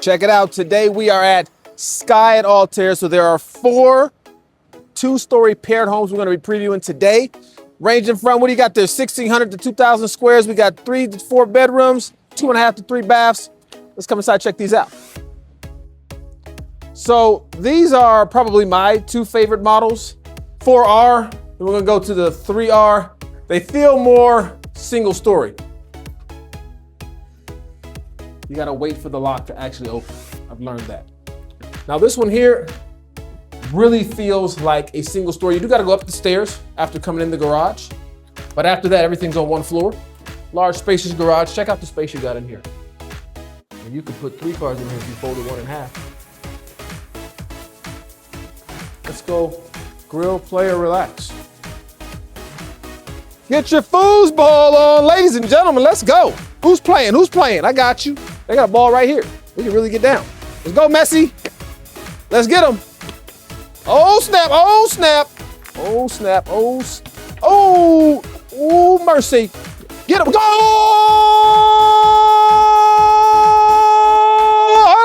Check it out. Today we are at Sky at Altair. So there are 4 two-story paired homes we're going to be previewing today. Ranging from, what do you got there? 1,600 to 2,000 squares. We got 3 to 4 bedrooms, 2.5 to 3 baths. Let's come inside, check these out. So these are probably my 2 favorite models. 4R, then we're gonna go to the 3R. They feel more single story. You gotta wait for the lock to actually open. I've learned that. Now this one here really feels like a single story. You do gotta go up the stairs after coming in the garage. But after that, everything's on one floor. Large spacious garage. Check out the space you got in here. And you could put 3 cars in here if you folded one in half. Let's go grill, play, or relax. Get your foosball on, ladies and gentlemen, let's go. Who's playing? Who's playing? I got you. They got a ball right here. We can really get down. Let's go, Messi. Let's get him. Oh, snap. Oh, snap. Oh, snap. Oh, mercy. Get him. Go!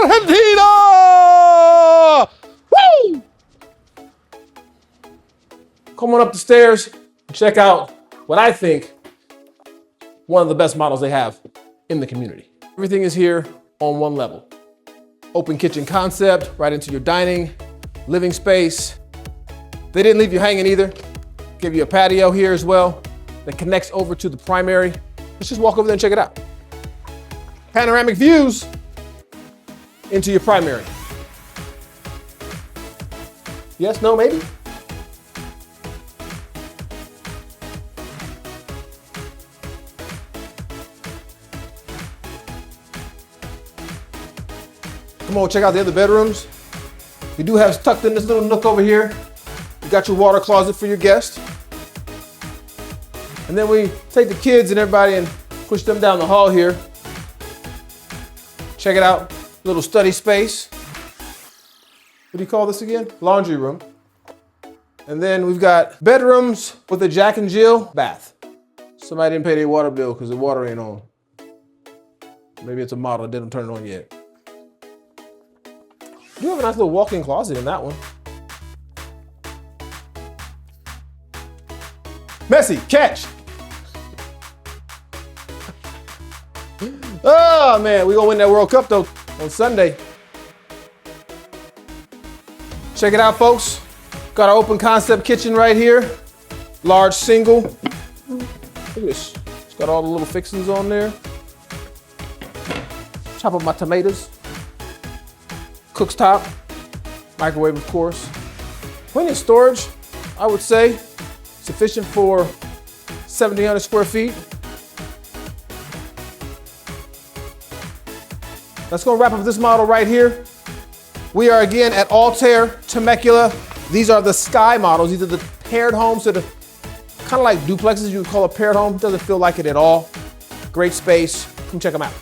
Argentina! Woo! Come on up the stairs and check out what I think one of the best models they have in the community. Everything is here on one level. Open kitchen concept, right into your dining, living space. They didn't leave you hanging either. Give you a patio here as well that connects over to the primary. Let's just walk over there and check it out. Panoramic views into your primary. Yes, no, maybe? Come on, check out the other bedrooms. You do have tucked in this little nook over here. You got your water closet for your guests. And then we take the kids and everybody and push them down the hall here. Check it out, little study space. What do you call this again? Laundry room. And then we've got bedrooms with a Jack and Jill bath. Somebody didn't pay their water bill because the water ain't on. Maybe it's a model, didn't turn it on yet. You have a nice little walk-in closet in that one. Messi, catch. Oh man, we gonna win that World Cup though on Sunday. Check it out, folks. Got our open concept kitchen right here. Large single. Look at this. It's got all the little fixings on there. Chop up my tomatoes. Cooktop, microwave of course. Plenty of storage, I would say. Sufficient for 1,700 square feet. Let's go wrap up this model right here. We are again at Altair, Temecula. These are the Sky models. These are the paired homes that are kind of like duplexes you would call a paired home. Doesn't feel like it at all. Great space. Come check them out.